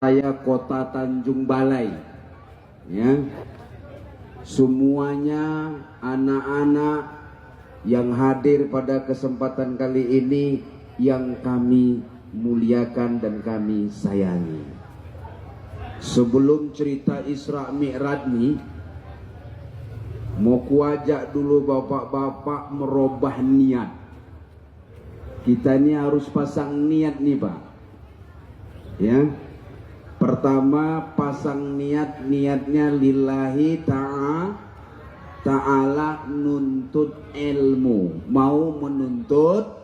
Saya Kota Tanjung Balai, ya, semuanya anak-anak yang hadir pada kesempatan kali ini yang kami muliakan dan kami sayangi. Sebelum cerita Isra Mi'raj nih, mau kuajak dulu bapak-bapak merubah niat. Kita ini harus pasang niat nih Pak, ya. Pertama pasang niatnya lillahi ta'ala nuntut ilmu, mau menuntut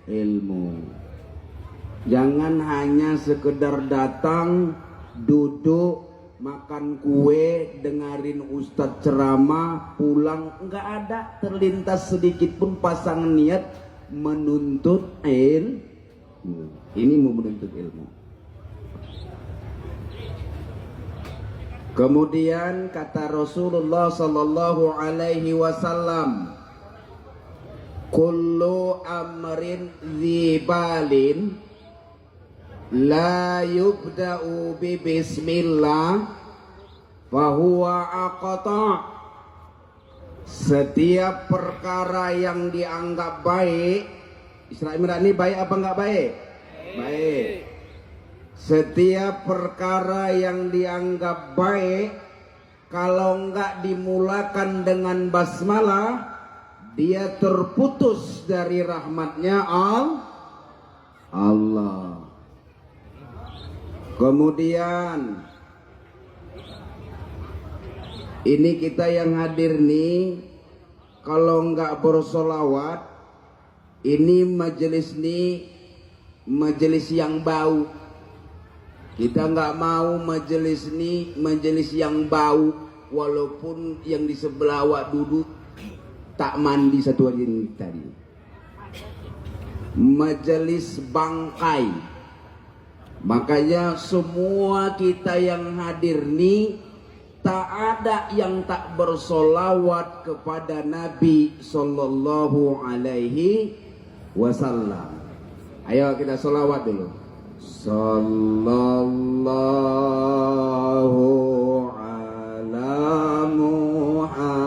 ilmu. Jangan hanya sekedar datang, duduk, makan kue, dengerin ustadz ceramah, pulang, enggak ada terlintas sedikit pun pasang niat menuntut ilmu. Ini mau menuntut ilmu. Kemudian kata Rasulullah sallallahu alaihi wasallam, kullu amrin dzibalin la yubda'u bi bismillah fahuwa aqta. Setiap perkara yang dianggap baik, Isra Mi'raj ini baik apa enggak baik? Baik. Setiap perkara yang dianggap baik, kalau enggak dimulakan dengan basmalah, dia terputus dari rahmatnya Allah. Kemudian ini kita yang hadir nih, kalau enggak bersolawat, ini majelis yang bau. Kita nggak mau majelis ini majelis yang bau, walaupun yang di sebelah awak duduk tak mandi satu hari ini tadi. Majelis bangkai. Makanya semua kita yang hadir ini tak ada yang tak bersolawat kepada Nabi Sallallahu Alaihi Wasallam. Ayo kita solawat dulu. Sallallahu ala Muhammad,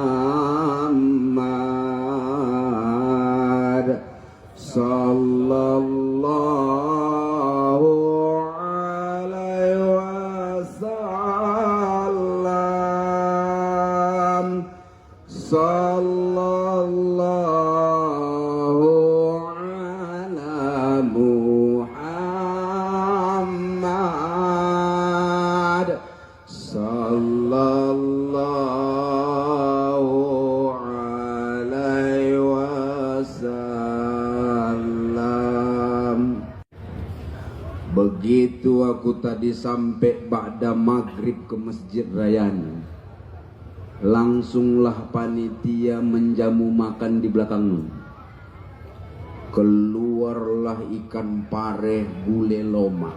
sallallahu alaihi wasallam, sallallahu ala Muhammad, sallallahu alaihi wasallam. Begitu aku tadi sampai ba'da maghrib ke Masjid Rayyan, langsunglah panitia menjamu makan di belakang. Keluarlah ikan pare gule loma.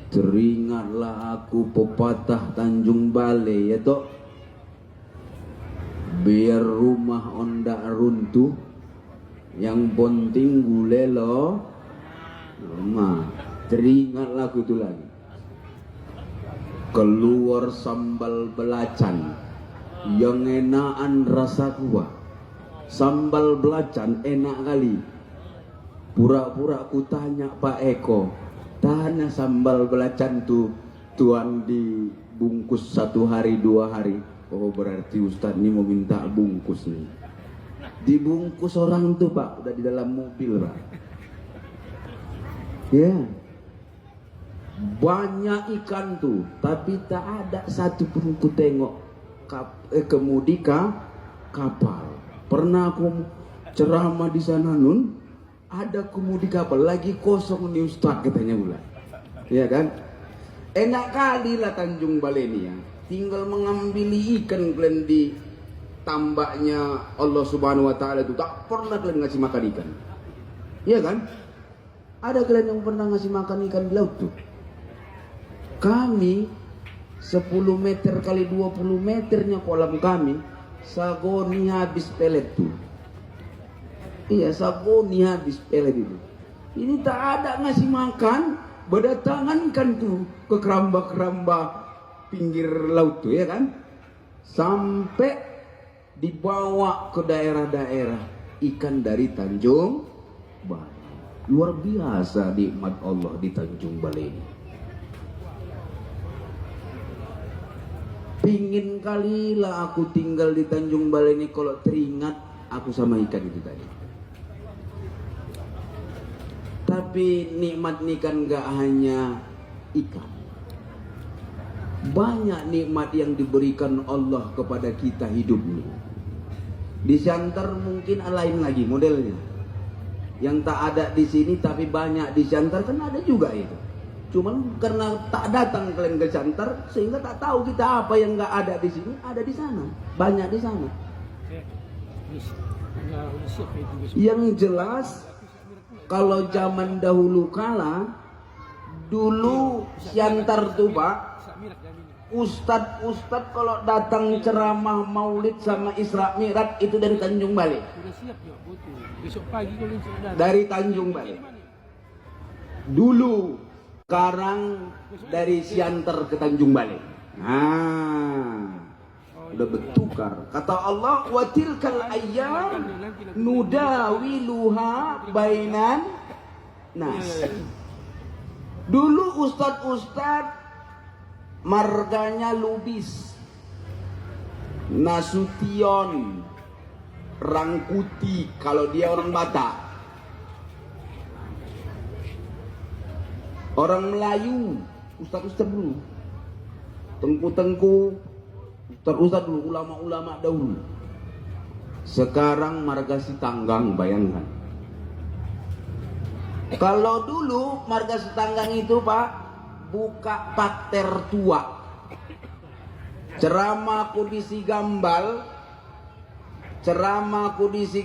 Teringatlah aku pepatah Tanjung Balai, ya toh, biar rumah ondak runtuh, yang penting gule loma. Teringatlah aku itu lagi. Keluar sambal belacan yang enakan rasa kuah. Sambal belacan enak kali. Pura-pura aku tanya Pak Eko, tanya sambal belacan tuh tuan dibungkus 1 hari 2 hari. Oh berarti Ustadz ini mau minta bungkus nih. Dibungkus orang tuh Pak, udah di dalam mobil Pak. Ya, banyak ikan tuh, tapi tak ada satu pun ku tengok kemudi kapal. Pernah aku ceramah di sana Nun, ada kemudi kapal lagi kosong nih Ustaz katanya pula. Ya kan? Enak kali lah Tanjung Balai ini ya. Tinggal mengambil ikan kalian di tambaknya Allah Subhanahu wa taala itu, tak pernah kalian ngasih makan ikan. Iya kan? Ada kalian yang pernah ngasih makan ikan di laut tuh? Kami 10 meter kali 20 meternya kolam kami, sagoni habis pelet tuh. Iya, sagoni habis pelet itu. Ini tak ada ngasih makan, berdatangan kan tuh ke keramba-keramba pinggir laut tuh ya kan, sampai dibawa ke daerah-daerah ikan dari Tanjung Balai. Luar biasa nikmat Allah di Tanjung Balai ini. Pingin kalilah aku tinggal di Tanjung Balai ini kalau teringat aku sama ikan itu tadi. Tapi nikmat ini kan gak hanya ikan. Banyak nikmat yang diberikan Allah kepada kita hidup ini. Di Siantar mungkin lain lagi modelnya. Yang tak ada di sini tapi banyak di Siantar kan ada juga itu. Cuman karena tak datang kalian ke Siantar sehingga tak tahu kita apa yang gak ada di sini ada di sana. Banyak di sana. Yang jelas kalau zaman dahulu kala, dulu Siantar tuh Pak, Ustadz kalau datang ceramah maulid sama Isra Mi'raj itu dari Tanjung Balai. Dari Tanjung Balai. Dulu, sekarang dari Siantar ke Tanjung Balai. Nah, udah bertukar. Kata Allah, wa tilkal ayyam nudawiluha bainan nas. Dulu ustad marganya Lubis, Nasution, Rangkuti kalau dia orang Batak. Orang Melayu, ustad dulu. Tengku-tengku Ustaz dulu, ulama-ulama dahulu. Sekarang marga Sitanggang, bayangkan. Kalau dulu marga Sitanggang itu Pak, buka pakter tua. Ceramah kudisi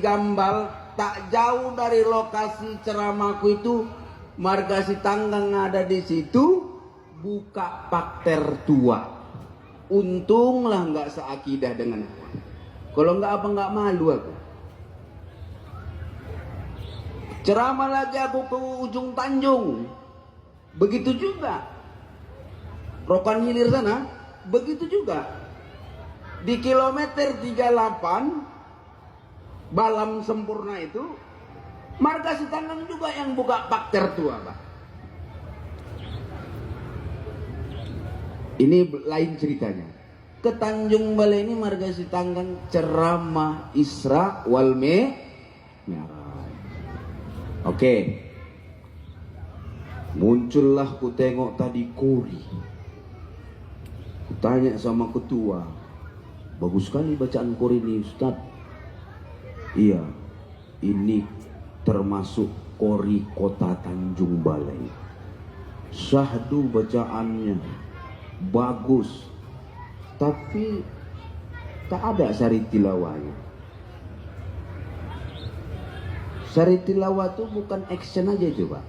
gambal, tak jauh dari lokasi ceramahku itu, marga Sitanggang ada di situ, buka pakter tua. Untunglah nggak seakidah dengan aku. Kalau nggak apa nggak malu aku. Ceramah lagi aku ke ujung Tanjung. Begitu juga. Rokan Hilir sana, begitu juga. Di kilometer 38 Balam Sempurna itu, marga Sitanggang juga yang buka pakter tua, Pak. Ini lain ceritanya. Ke Tanjung Balai ini marga Sitanggang ceramah Isra wal Mi'raj. Oke. Muncullah ku tengok tadi kori. Ku tanya sama ketua, bagus sekali bacaan kori ini Ustaz. Iya, ini termasuk kori kota Tanjung Balai. Syahdu bacaannya bagus, tapi tak ada sari tilawahnya. Sari tilawah itu bukan action aja coba.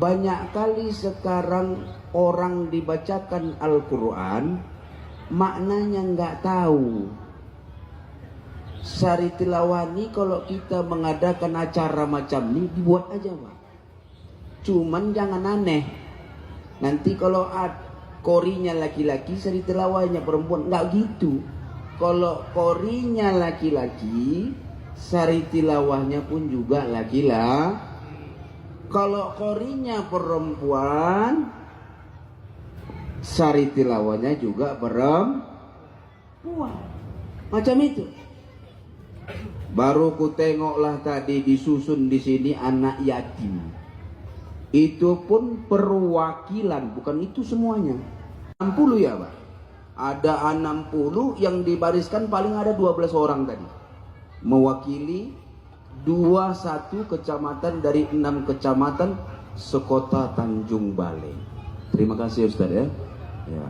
Banyak kali sekarang orang dibacakan Al-Quran maknanya nggak tahu. Sari tilawah ini kalau kita mengadakan acara macam ini dibuat aja Pak. Cuman jangan aneh. Nanti kalau korinya laki-laki, sari tilawahnya perempuan, nggak gitu. Kalau korinya laki-laki, sari tilawahnya pun juga laki-laki. Kalau korinya perempuan, sari tilawahnya juga perempuan. Macam itu. Baru ku tengoklah tadi disusun di sini anak yatim. Itu pun perwakilan, bukan itu semuanya. 60 ya Pak. Ada 60 yang dibariskan paling ada 12 orang tadi. Mewakili 21 kecamatan dari 6 kecamatan sekota Tanjung Balai. Terima kasih Ustaz ya. Ya.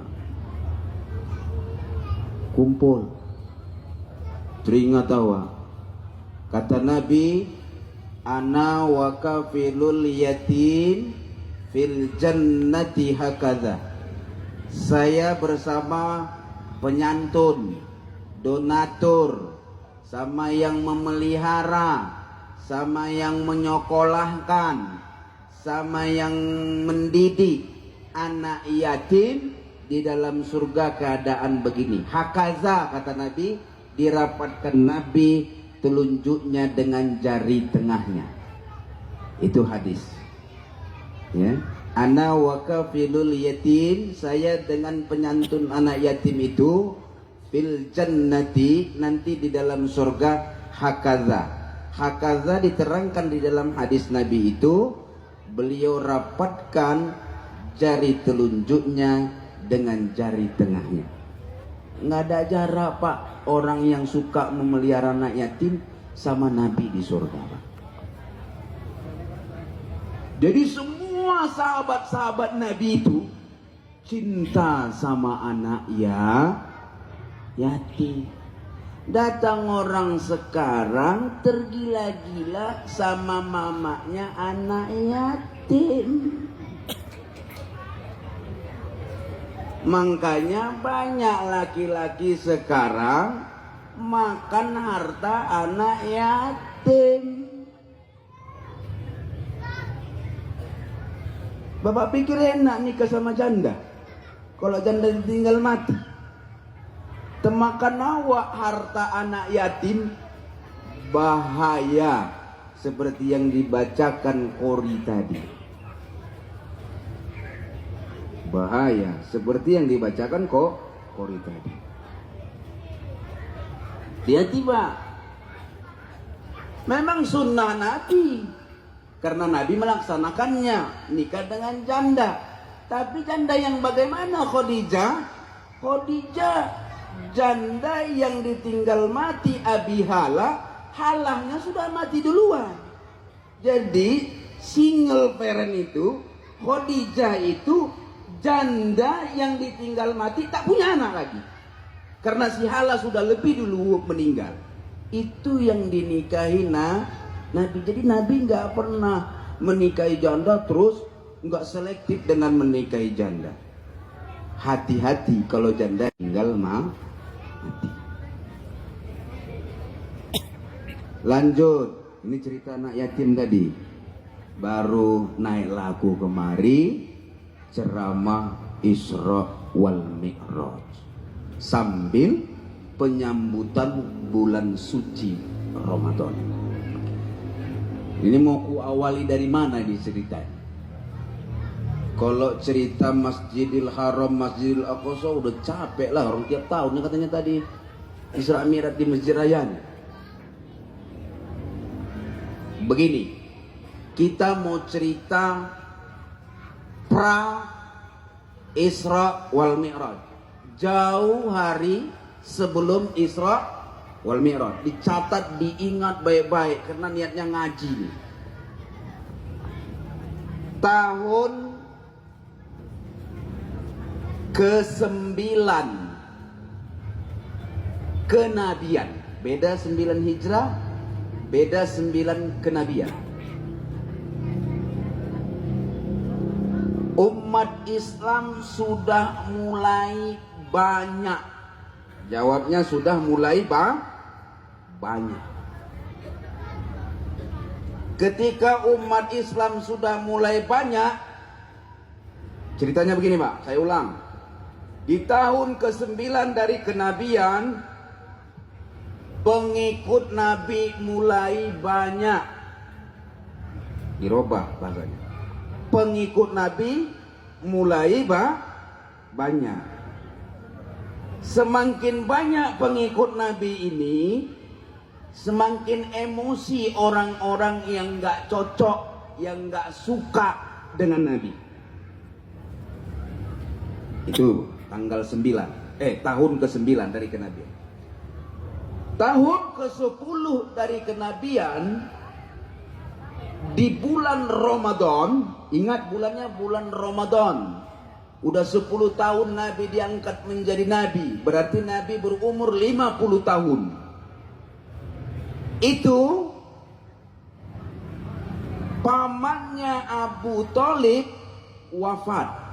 Kumpul. Teringat tawa. Kata Nabi, ana wa kafilul yatim fil jannati hakadha. Saya bersama penyantun, donatur, sama yang memelihara, sama yang menyekolahkan, sama yang mendidik anak yatim di dalam surga keadaan begini. Hakaza kata Nabi, dirapatkan Nabi telunjuknya dengan jari tengahnya. Itu hadis. Ya. Ana wa kafilul yatim, saya dengan penyantun anak yatim itu fil jannati, nanti di dalam surga. Hakaza. Hakaza diterangkan di dalam hadis Nabi itu, beliau rapatkan jari telunjuknya dengan jari tengahnya. Nggak ada jarak Pak, orang yang suka memelihara anak yatim sama Nabi di surga Pak. Jadi semua sahabat-sahabat Nabi itu cinta sama anak yatim. Datang orang sekarang tergila-gila sama mamanya anak yatim. Makanya banyak laki-laki sekarang makan harta anak yatim. Bapak pikir enak nikah sama janda? Kalau janda ditinggal mati, temakan awak harta anak yatim, bahaya seperti yang dibacakan Qori tadi. Bahaya seperti yang dibacakan Qori tadi. Tiba-tiba memang sunnah Nabi, karena Nabi melaksanakannya, nikah dengan janda. Tapi janda yang bagaimana? Khadijah janda yang ditinggal mati Abi halahnya sudah mati duluan. Jadi single parent itu, Khadijah itu janda yang ditinggal mati, tak punya anak lagi. Karena si Hala sudah lebih dulu meninggal. Itu yang dinikahi Nabi. Jadi Nabi nggak pernah menikahi janda terus nggak selektif dengan menikahi janda. Hati-hati kalau janda tinggal mati. Lanjut, ini cerita anak yatim tadi. Baru naik lagu kemari, ceramah Isra wal Mi'raj sambil penyambutan bulan suci Ramadan. Ini mau ku awali dari mana ini cerita? Kalau cerita Masjidil Haram, Masjidil Aqsa udah capek lah orang tiap tahun katanya tadi Isra Mi'raj di Masjid Raya. Begini, kita mau cerita pra Isra wal Mi'raj, jauh hari sebelum Isra wal Mi'raj. Dicatat, diingat baik-baik karena niatnya ngaji nih. Tahun ke-9 kenabian, beda 9 hijrah, beda 9 kenabian. Umat Islam sudah mulai banyak. Jawabnya sudah mulai banyak. Ketika umat Islam sudah mulai banyak, ceritanya begini Pak, saya ulang. Di tahun ke-9 dari kenabian, pengikut Nabi mulai banyak. Dirubah bahasanya. Pengikut Nabi mulai banyak. Semakin banyak pengikut Nabi ini, semakin emosi orang-orang yang gak cocok, yang gak suka dengan Nabi. Itu tanggal 9, tahun ke-9 dari kenabian. Tahun ke-10 dari kenabian, di bulan Ramadan, ingat bulannya bulan Ramadan. Udah 10 tahun Nabi diangkat menjadi Nabi, berarti Nabi berumur 50 tahun. Itu pamannya Abu Thalib wafat.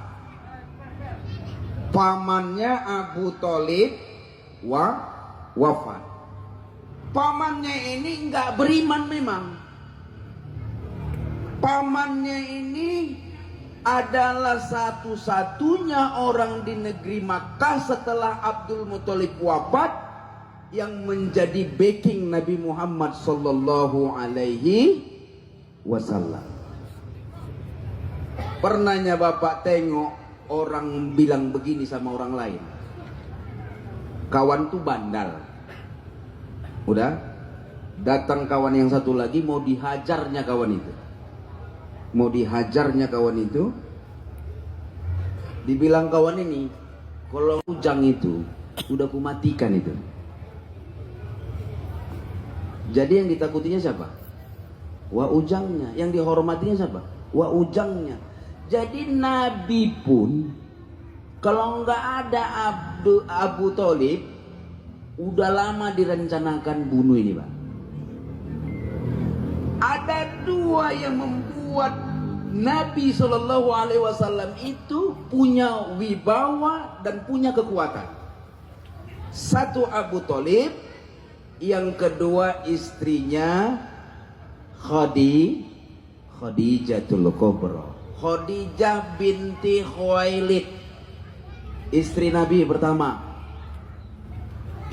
Pamannya Abu Thalib wafat. Pamannya ini nggak beriman memang. Pamannya ini adalah satu-satunya orang di negeri Makkah setelah Abdul Muthalib wafat yang menjadi backing Nabi Muhammad sallallahu alaihi wasallam. Pernahnya Bapak tengok orang bilang begini sama orang lain, kawan tuh bandal. Udah datang kawan yang satu lagi mau dihajarnya kawan itu. Mau dihajarnya kawan itu. Dibilang kawan ini, kalau Ujang itu udah kumatikan itu. Jadi yang ditakutinya siapa? Wa Ujangnya. Yang dihormatinya siapa? Wa Ujangnya. Jadi Nabi pun kalau nggak ada Abu Thalib, udah lama direncanakan bunuh ini, Pak. Ada dua yang membuat Nabi Shallallahu Alaihi Wasallam itu punya wibawa dan punya kekuatan. Satu Abu Thalib, yang kedua istrinya Khadijatul Kubra. Khadijah binti Khuwailid, istri Nabi pertama.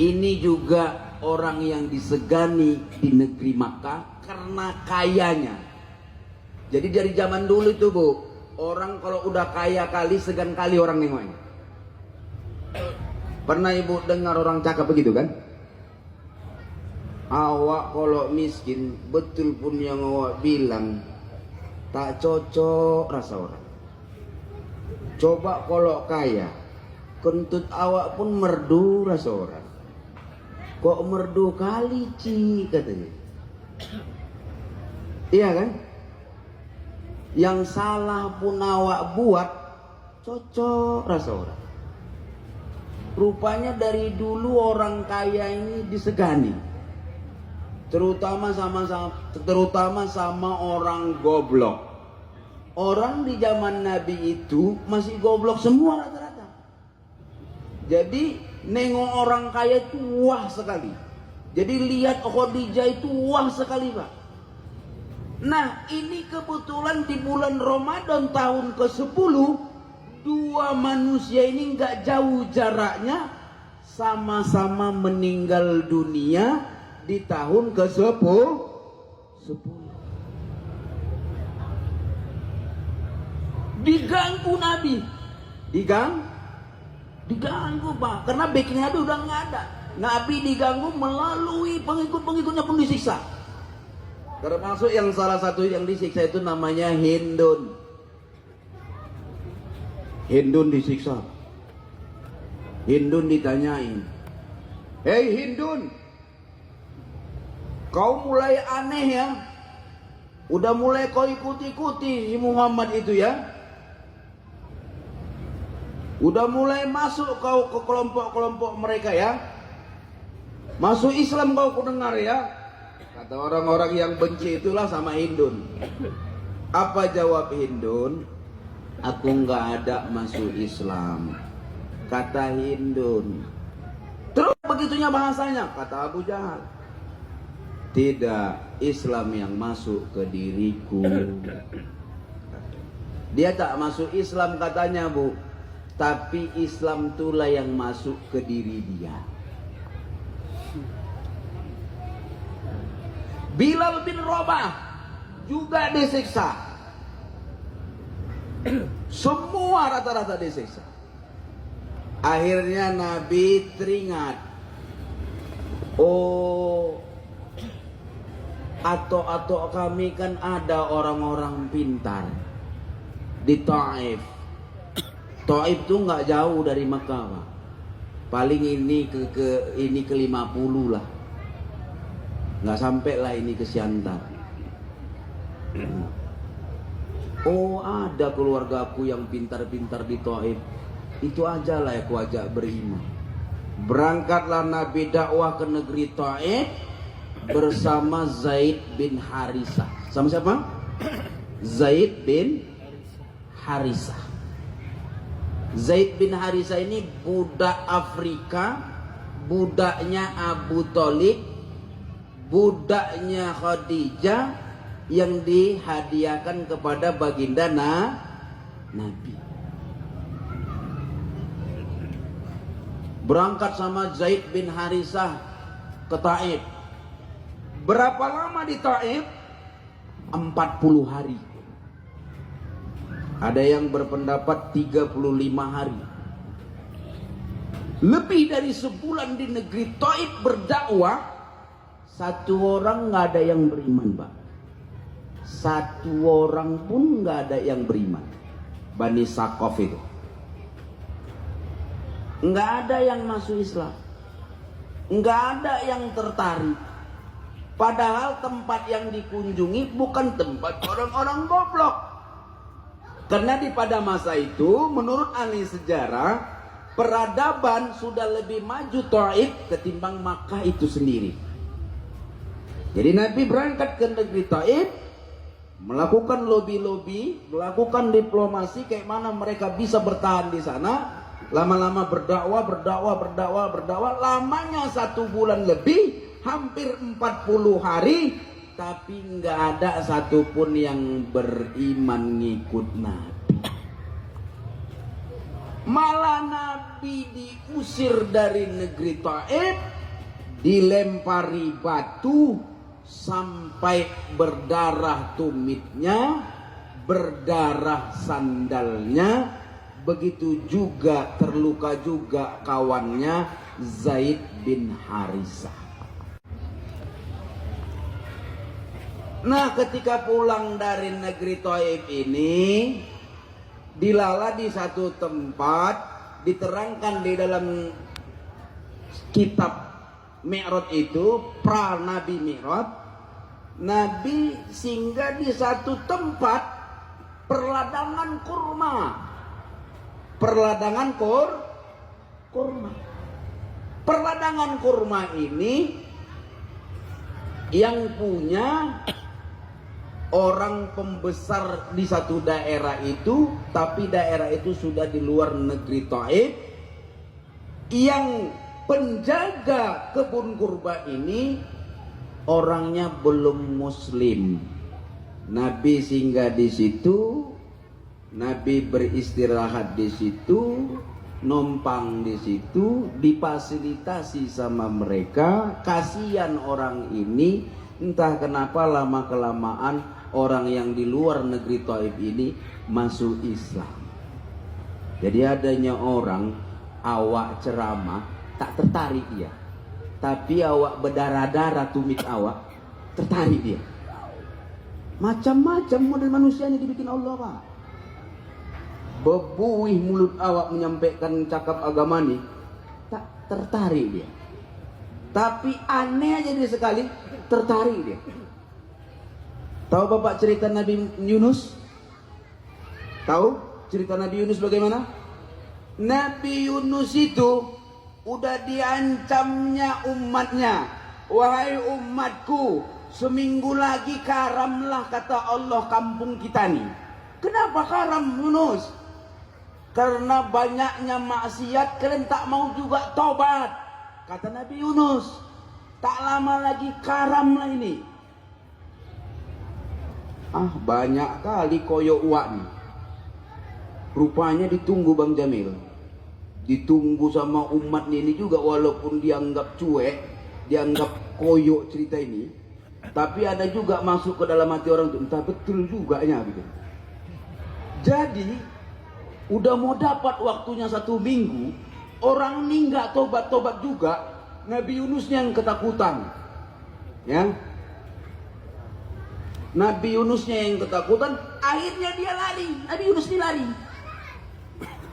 Ini juga orang yang disegani di negeri Makkah karena kayanya. Jadi dari zaman dulu itu Bu, orang kalau udah kaya kali segan kali orang nengoknya. Pernah Ibu dengar orang cakap begitu kan? Awak kalau miskin, betul pun yang awak bilang tak cocok rasa orang. Coba kalau kaya, kentut awak pun merdu rasa orang. Kok merdu kali Ci katanya. Iya kan? Yang salah pun awak buat cocok rasa orang. Rupanya dari dulu orang kaya ini disegani, terutama sama orang goblok. Orang di zaman Nabi itu masih goblok semua rata-rata. Jadi nengok orang kaya itu wah sekali. Jadi lihat Khadijah itu wah sekali Pak. Nah ini kebetulan di bulan Ramadan tahun ke-10, dua manusia ini nggak jauh jaraknya, sama-sama meninggal dunia di tahun ke-10. Diganggu Nabi, diganggu Pak, karena backing Nabi udah nggak ada. Nabi diganggu melalui pengikut-pengikutnya pun disiksa. Termasuk yang salah satu yang disiksa itu namanya Hindun. Hindun disiksa. Hindun ditanyain, "Hei Hindun, kau mulai aneh ya? Udah mulai kau ikuti-ikuti si Muhammad itu ya? Udah mulai masuk kau ke kelompok-kelompok mereka ya? Masuk Islam kau kudengar ya?" Kata orang-orang yang benci itulah sama Hindun. Apa jawab Hindun? "Aku nggak ada masuk Islam," kata Hindun. Terus begitunya bahasanya, kata Abu Jahal. "Tidak, Islam yang masuk ke diriku." Dia tak masuk Islam katanya Bu, tapi Islam itulah yang masuk ke diri dia. Bilal bin Rabah juga disiksa. Semua rata-rata disiksa. Akhirnya Nabi teringat, oh, atau kami kan ada orang-orang pintar di Taif. Taif tuh nggak jauh dari Makkah, Pak. Paling ini ke 50 lah. Nggak sampai lah ini ke Siantar. Oh, ada keluargaku yang pintar-pintar di Taif. Itu aja lah aku ajak beriman. Berangkatlah Nabi dakwah ke negeri Taif bersama Zaid bin Harisah. Sama siapa? Zaid bin Harisah. Zaid bin Harisah ini budak Afrika, budaknya Abu Thalib, budaknya Khadijah, yang dihadiahkan kepada baginda Nabi. Berangkat sama Zaid bin Harisah ke Taif. Berapa lama di Taif? 40 hari. Ada yang berpendapat 35 hari. Lebih dari sebulan di negeri Taif berdakwah, satu orang nggak ada yang beriman, Pak. Satu orang pun nggak ada yang beriman. Bani Saqaf itu nggak ada yang masuk Islam, nggak ada yang tertarik. Padahal tempat yang dikunjungi bukan tempat orang-orang goblok. Karena pada masa itu, menurut ahli sejarah, peradaban sudah lebih maju Taif ketimbang Makkah itu sendiri. Jadi Nabi berangkat ke negeri Taif, melakukan lobby-lobby, melakukan diplomasi kayak mana mereka bisa bertahan di sana. Lama-lama berdakwah, lamanya 1 bulan lebih, hampir 40 hari, tapi nggak ada satupun yang beriman ngikut Nabi. Malah Nabi diusir dari negeri Taif, dilempari batu sampai berdarah tumitnya, berdarah sandalnya. Begitu juga terluka juga kawannya Zaid bin Harisah. Nah, ketika pulang dari negeri Taif ini, dilala di satu tempat, diterangkan di dalam kitab Mi'raj itu, pra Nabi Mi'raj, Nabi singgah di satu tempat perladangan kurma. Perladangan kurma. Perladangan kurma ini yang punya orang pembesar di satu daerah itu, tapi daerah itu sudah di luar negeri Taif. Yang penjaga kebun kurma ini orangnya belum muslim. Nabi singgah di situ, Nabi beristirahat di situ, numpang di situ, difasilitasi sama mereka. Kasihan orang ini, entah kenapa lama kelamaan orang yang di luar negeri Taif ini masuk Islam. Jadi adanya orang awak ceramah tak tertarik dia, tapi awak berdarah-darah tumit awak tertarik dia. Macam-macam model manusia yang dibikin Allah, Pak. Bebuih mulut awak menyampaikan cakap agama nih, tak tertarik dia. Tapi aneh aja dia sekali tertarik dia. Tahu Bapak cerita Nabi Yunus? Tahu cerita Nabi Yunus bagaimana? Nabi Yunus itu udah diancamnya umatnya. Wahai umatku, seminggu lagi karamlah, kata Allah, kampung kita nih. Kenapa karam, Yunus? Karena banyaknya maksiat, kalian tak mau juga tobat, kata Nabi Yunus. Tak lama lagi karamlah ini. Banyak kali koyok uak nih. Rupanya ditunggu Bang Jamil, ditunggu sama umat ini juga, walaupun dianggap cuek, dianggap koyok cerita ini, tapi ada juga masuk ke dalam hati orang itu, entah betul juga nya gitu. Jadi udah mau dapat waktunya 1 minggu, orang ini nggak tobat-tobat juga. Nabi Yunus yang ketakutan, ya. Nabi Yunusnya yang ketakutan, akhirnya dia lari. Nabi Yunus ini lari.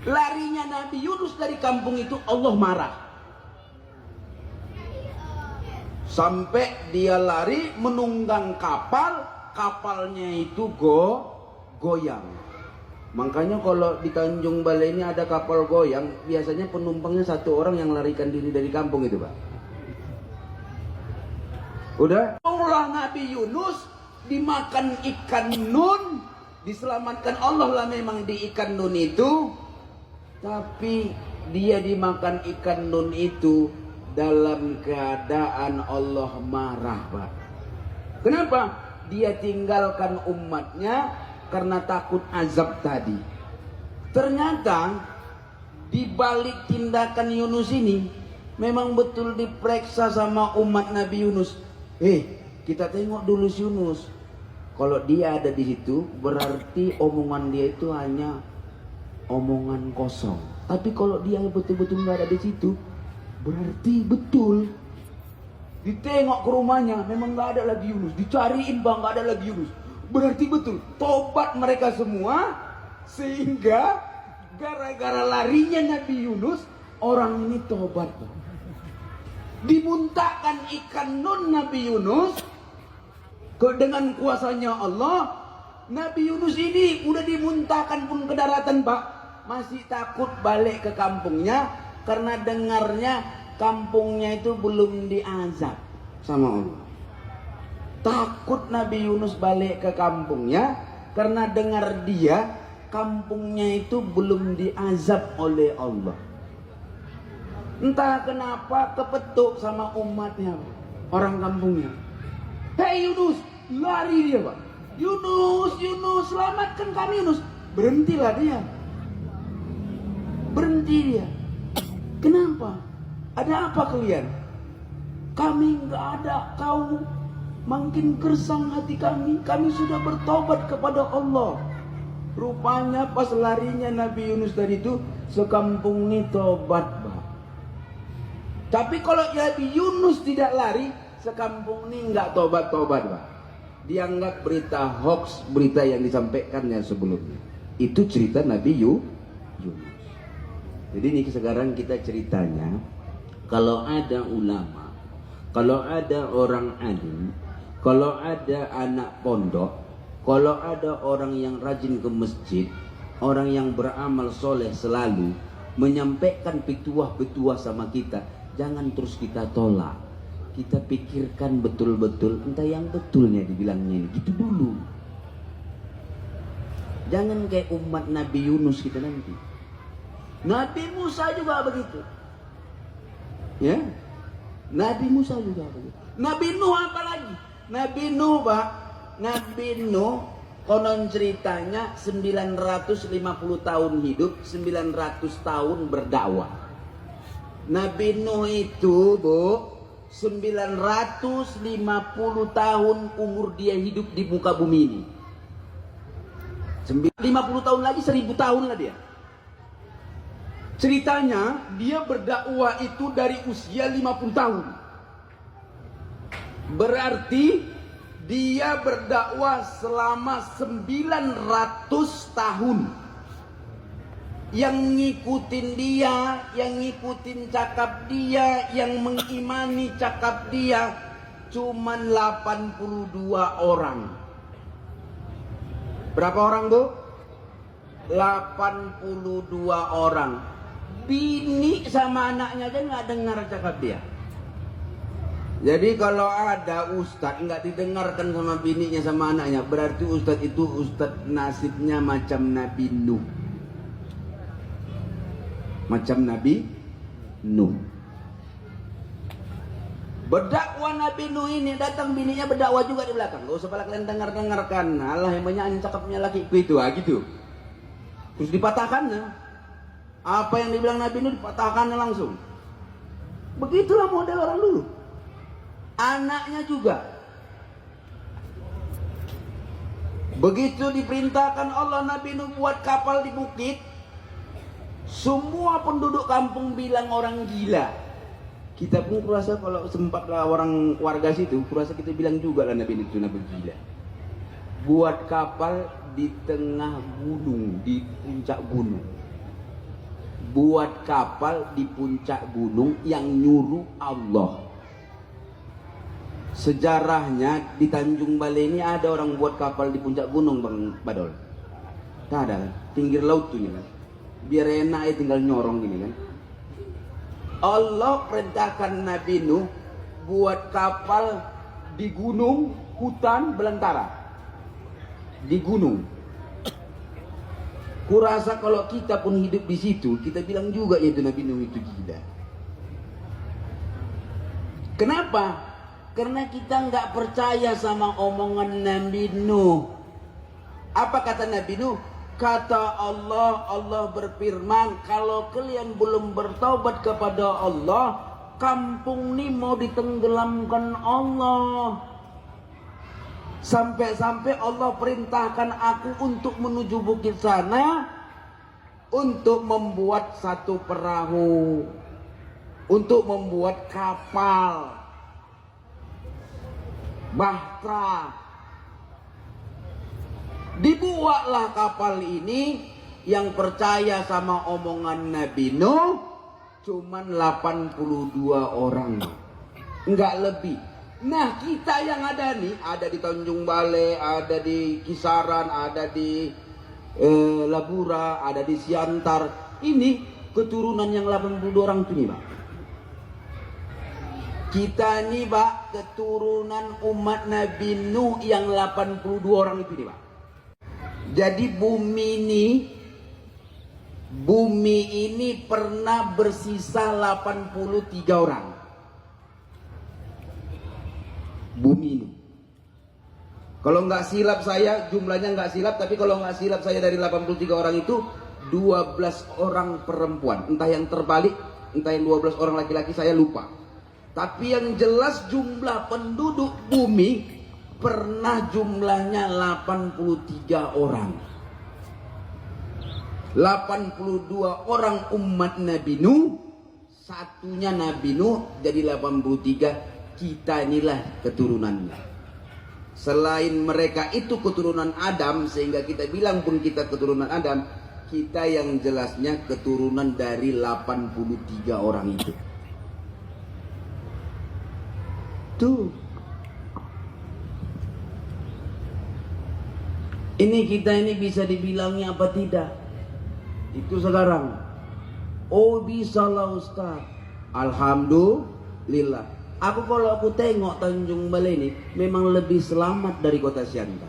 Larinya Nabi Yunus dari kampung itu, Allah marah. Sampai dia lari menunggang kapal, kapalnya itu goyang. Makanya kalau di Tanjung Balai ini ada kapal goyang, biasanya penumpangnya 1 orang yang larikan diri dari kampung itu, Pak. Udah, Allah Nabi Yunus dimakan ikan nun, diselamatkan Allah lah memang di ikan nun itu, tapi dia dimakan ikan nun itu dalam keadaan Allah marah, Pak. Kenapa? dia tinggalkan umatnya karena takut azab tadi. Ternyata di balik tindakan Yunus ini memang betul diperiksa sama umat Nabi Yunus. Kita tengok dulu si Yunus. Kalau dia ada di situ, berarti omongan dia itu hanya omongan kosong. Tapi kalau dia betul-betul nggak ada di situ, berarti betul. Ditengok ke rumahnya, memang nggak ada lagi Yunus. Dicariin bang, nggak ada lagi Yunus. Berarti betul. Tobat mereka semua, sehingga gara-gara larinya Nabi Yunus, orang ini tobat. Dimuntahkan ikan nun Nabi Yunus dengan kuasanya Allah. Nabi Yunus ini udah dimuntahkan pun ke daratan pak, masih takut balik ke kampungnya karena dengarnya kampungnya itu belum diazab sama Allah. Takut Nabi Yunus balik ke kampungnya karena dengar dia kampungnya itu belum diazab oleh Allah. Entah kenapa kepetuk sama umatnya, orang kampungnya. Hei Yunus, lari dia pak. Yunus, selamatkan kami Yunus. Berhentilah dia. Berhenti dia. Kenapa? Ada apa kalian? Kami nggak ada, kau makin gersang hati kami. Kami sudah bertobat kepada Allah. Rupanya pas larinya Nabi Yunus tadi itu, sekampung ini tobat pak. Tapi kalau Nabi Yunus tidak lari, sekampung ini nggak tobat-tobat pak. Dianggap berita hoax, berita yang disampaikannya sebelumnya. Itu cerita Nabi Yunus. Jadi ini sekarang kita ceritanya, kalau ada ulama, kalau ada orang alim, kalau ada anak pondok, kalau ada orang yang rajin ke masjid, orang yang beramal soleh selalu menyampaikan petuah-petuah sama kita, jangan terus kita tolak. Kita pikirkan betul-betul, entah yang betulnya dibilangnya ini, gitu dulu. Jangan kayak umat Nabi Yunus kita nanti. Nabi Musa juga begitu. Ya, Nabi Musa juga begitu. Nabi Nuh apalagi? Nabi Nuh pak, Nabi Nuh konon ceritanya 950 tahun hidup, 900 tahun berdakwah. Nabi Nuh itu bu, 950 tahun umur dia hidup di muka bumi ini. 50 tahun lagi 1000 tahun lah dia. Ceritanya dia berdakwah itu dari usia 50 tahun. Berarti dia berdakwah selama 900 tahun. Yang ngikutin dia, yang ngikutin cakap dia, yang mengimani cakap dia cuman 82 orang. Berapa orang bu? 82 orang. Bini sama anaknya aja nggak dengar cakap dia. Jadi kalau ada ustadz nggak didengarkan sama bininya sama anaknya, berarti ustadz itu ustadz nasibnya macam Nabi Nuh. Macam Nabi Nuh. Berdakwah Nabi Nuh ini, datang bininya berdakwah juga di belakang. Gak usah pala kalian dengarkan. Allah yang banyak cakapnya lakiku itu, gitu. Terus dipatahkan. Apa yang dibilang Nabi Nuh dipatahkan langsung. Begitulah model orang dulu. Anaknya juga. Begitu diperintahkan Allah Nabi Nuh buat kapal di bukit, semua penduduk kampung bilang orang gila. Kita pun kurasa kalau sempat orang warga situ, kurasa kita bilang juga lah Nabi Nuh itu Nabi gila. Buat kapal di tengah gunung, di puncak gunung. Buat kapal di puncak gunung yang nyuruh Allah. Sejarahnya di Tanjung Balai ini ada orang buat kapal di puncak gunung Bang Badol. Tak ada kan? Pinggir laut tuh kan. Biar enak ya tinggal nyorong gini kan. Allah perintahkan Nabi Nuh buat kapal di gunung, hutan belantara. Di gunung. Kurasa kalau kita pun hidup di situ, kita bilang juga itu Nabi Nuh itu gila. Kenapa? Karena kita nggak percaya sama omongan Nabi Nuh. Apa kata Nabi Nuh? Kata Allah, Allah berfirman, kalau kalian belum bertaubat kepada Allah, kampung ini mau ditenggelamkan Allah. Sampai-sampai Allah perintahkan aku untuk menuju bukit sana, untuk membuat satu perahu, untuk membuat kapal bahtera. Dibuatlah kapal ini. Yang percaya sama omongan Nabi Nuh cuman 82 orang, enggak lebih. Nah, kita yang ada nih, ada di Tanjung Balai, ada di Kisaran, ada di Labura, ada di Siantar. Ini keturunan yang 82 orang itu nih, Pak. Kita nih, Pak, keturunan umat Nabi Nuh yang 82 orang itu nih, Pak. Jadi bumi ini pernah bersisa 83 orang. Bumi ini. Kalau nggak silap saya, jumlahnya nggak silap, tapi kalau nggak silap saya dari 83 orang itu 12 orang perempuan. Entah yang terbalik, entah yang 12 orang laki-laki, saya lupa. Tapi yang jelas jumlah penduduk bumi pernah jumlahnya 83 orang. 82 orang umat Nabi Nuh, satunya Nabi Nuh, jadi 83. Kita inilah keturunannya. Selain mereka itu keturunan Adam, sehingga kita bilang pun kita keturunan Adam, kita yang jelasnya keturunan dari 83 orang itu. Tuh. Ini kita ini bisa dibilangnya apa tidak? Itu sekarang. Oh, bisa lah Ustaz. Alhamdulillah. Kalau aku tengok Tanjung Balai ini memang lebih selamat dari kota Siantar.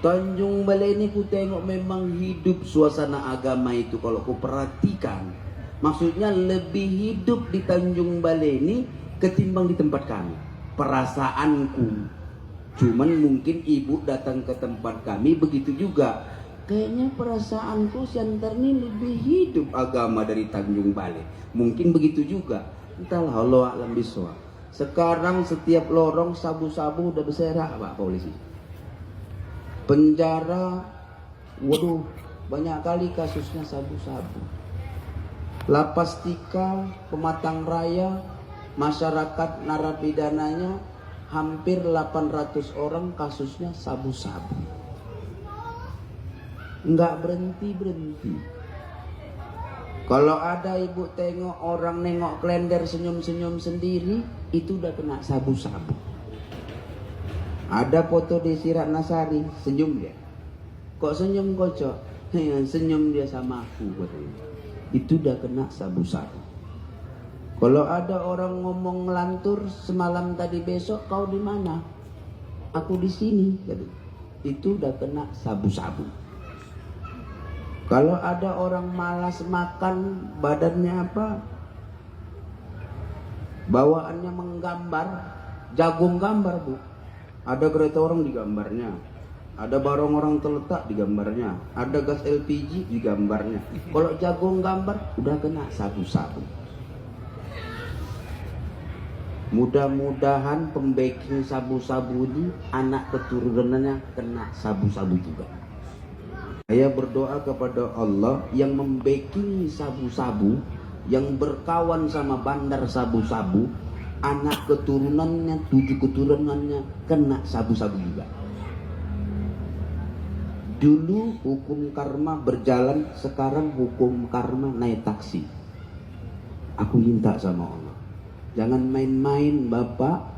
Tanjung Balai ini ku tengok memang hidup suasana agama itu, kalau ku perhatikan. Maksudnya lebih hidup di Tanjung Balai ini ketimbang di tempat kami. Perasaanku. Cuman mungkin ibu datang ke tempat kami begitu juga. Kayaknya perasaanku Siantar ini lebih hidup agama dari Tanjung Balai. Mungkin begitu juga. Entahlah, Allah a'lam bishawab. Sekarang setiap lorong sabu-sabu udah berserak, Pak polisi. Penjara, waduh, banyak kali kasusnya sabu-sabu. Lapas Tika, Pematang Raya, masyarakat narapidananya hampir 800 orang kasusnya sabu-sabu. Enggak berhenti-berhenti. Kalau ada ibu tengok orang nengok klender senyum-senyum sendiri, itu udah kena sabu-sabu. Ada foto di Sirat Nasari, senyum dia. Kok senyum kocok? Senyum dia sama aku katanya. Itu udah kena sabu-sabu. Kalau ada orang ngomong ngelantur semalam tadi besok kau di mana? Aku di sini. Itu udah kena sabu-sabu. Kalau ada orang malas makan, badannya apa? Bawaannya menggambar, jagung gambar, Bu. Ada kereta orang di gambarnya, ada barang orang terletak di gambarnya, ada gas LPG di gambarnya. Kalau jagung gambar, udah kena sabu-sabu. Mudah-mudahan pembaking sabu-sabu ini anak keturunannya kena sabu-sabu juga. Saya berdoa kepada Allah yang membacking sabu-sabu, yang berkawan sama bandar sabu-sabu, anak keturunannya, 7 keturunannya kena sabu-sabu juga. Dulu hukum karma berjalan, sekarang hukum karma naik taksi. Aku minta sama Allah, jangan main-main Bapak.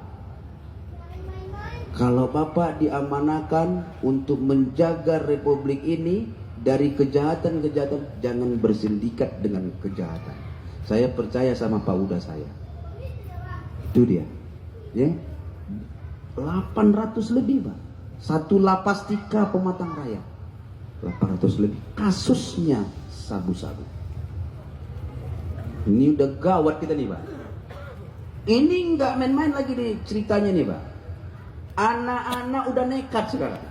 Kalau Bapak diamanahkan untuk menjaga republik ini dari kejahatan-kejahatan, jangan bersindikat dengan kejahatan. Saya percaya sama Pak Uda saya. Itu dia. Ya. 800 lebih, Pak. Satu lapas Tika Pematang Raya. 800 lebih. Kasusnya sabu-sabu. Ini udah gawat kita nih, Pak. Ini nggak main-main lagi nih ceritanya nih Pak. Anak-anak udah nekat sekarang.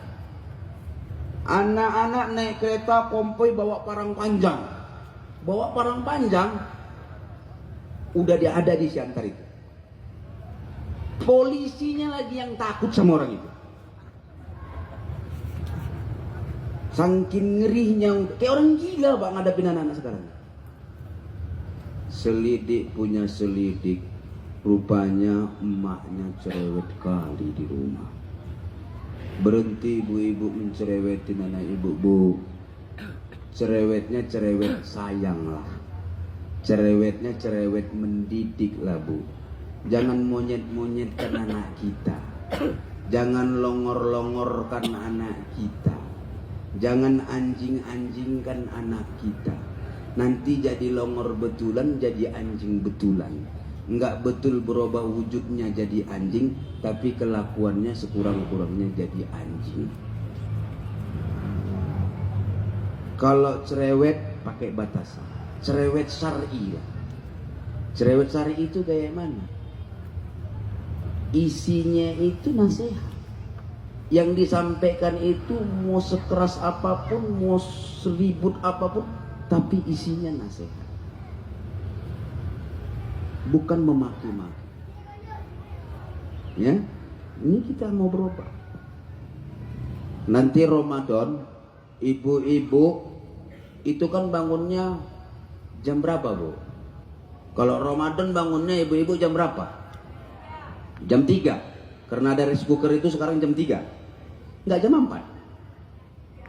Anak-anak naik kereta konvoy bawa parang panjang. Bawa parang panjang. Udah dia ada di Siantar itu. Polisinya lagi yang takut sama orang itu. Saking ngerihnya, kayak orang gila Pak ngadapin anak-anak sekarang. Selidik punya selidik. Rupanya emaknya cerewet kali di rumah. Berhenti ibu-ibu mencerewetin anak ibu, Bu. Cerewetnya cerewet sayang lah. Cerewetnya cerewet mendidik lah, Bu. Jangan monyet-monyetkan anak kita. Jangan longor-longorkan anak kita. Jangan anjing-anjingkan anak kita. Nanti jadi longor betulan, jadi anjing betulan. Enggak betul berubah wujudnya jadi anjing, tapi kelakuannya sekurang-kurangnya jadi anjing. Kalau cerewet pakai batasan, cerewet syar'i lah. Cerewet syar'i itu kayak mana? Isinya itu nasihat. Yang disampaikan itu mau sekeras apapun, mau seribut apapun, tapi isinya nasihat. Bukan memaki-maki. Ya, ini kita mau berubah. Nanti Ramadan, ibu-ibu itu kan bangunnya jam berapa, Bu? Kalau Ramadan bangunnya ibu-ibu jam berapa? Jam 3. Karena ada rice cooker itu sekarang jam 3. Enggak, jam 4.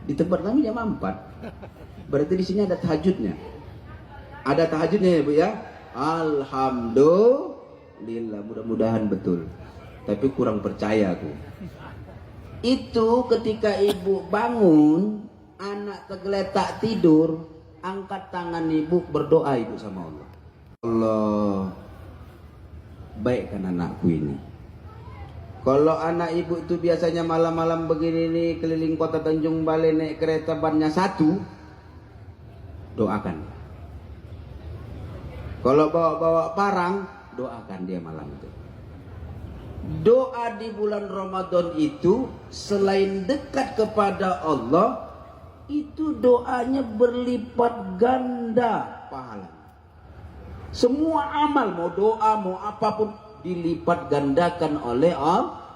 Di tempat kami jam 4. Berarti di sini ada tahajudnya. Ada tahajudnya ya, Bu ya? Alhamdulillah, mudah-mudahan betul. Tapi kurang percaya aku. Itu ketika ibu bangun, anak tergeletak tidur, angkat tangan ibu, berdoa ibu sama Allah. Allah, baikkan anakku ini. Kalau anak ibu itu biasanya malam-malam begini nih keliling kota Tanjung Balai naik kereta bannya 1, doakan. Kalau bawa-bawa parang, doakan dia malam itu. Doa di bulan Ramadan itu selain dekat kepada Allah, itu doanya berlipat ganda pahala. Semua amal, mau doa, mau apapun, dilipat gandakan oleh Allah.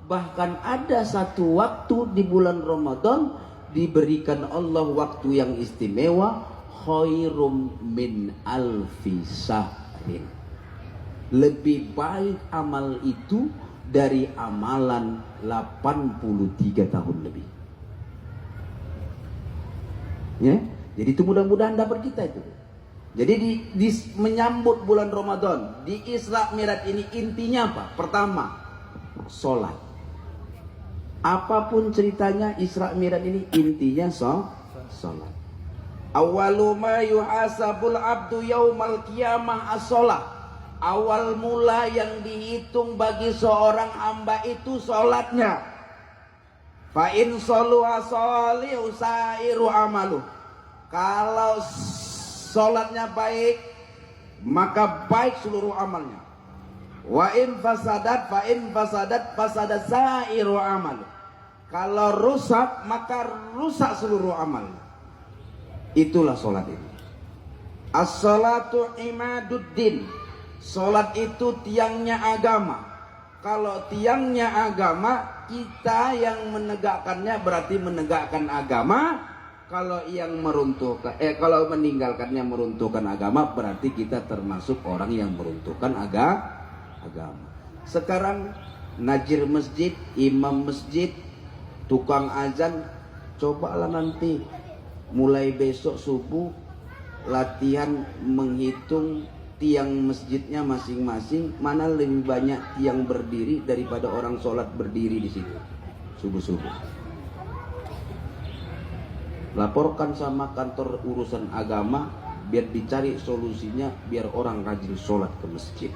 Bahkan ada satu waktu di bulan Ramadan diberikan Allah waktu yang istimewa, khairum min alfi syahrin. Lebih baik amal itu dari amalan 83 tahun lebih. Ya, jadi itu mudah-mudahan dapat kita itu. Jadi di menyambut bulan Ramadan di Isra Mi'raj ini intinya apa? Pertama, sholat. Apapun ceritanya Isra Mi'raj ini intinya sholat. Awwalu ma yuhasabul abdu yaumal qiyamah as-sholat. Awal mula yang dihitung bagi seorang hamba itu sholatnya. Fa in sholuha sholihu sairu amalu. Kalau sholatnya baik, maka baik seluruh amalnya. Wa in fasadat fasadat sairu amalu. Kalau rusak, maka rusak seluruh amalnya. Itulah sholat ini. As-sholatu imaduddin. Sholat itu tiangnya agama. Kalau tiangnya agama, kita yang menegakkannya berarti menegakkan agama. Kalau yang meruntuhkan, kalau meninggalkannya meruntuhkan agama, berarti kita termasuk orang yang meruntuhkan agama. Sekarang najir masjid, imam masjid, tukang azan, cobalah nanti mulai besok subuh latihan menghitung tiang masjidnya masing-masing, mana lebih banyak tiang berdiri daripada orang sholat berdiri di situ subuh-subuh. Laporkan sama kantor urusan agama biar dicari solusinya, biar orang rajin sholat ke masjid.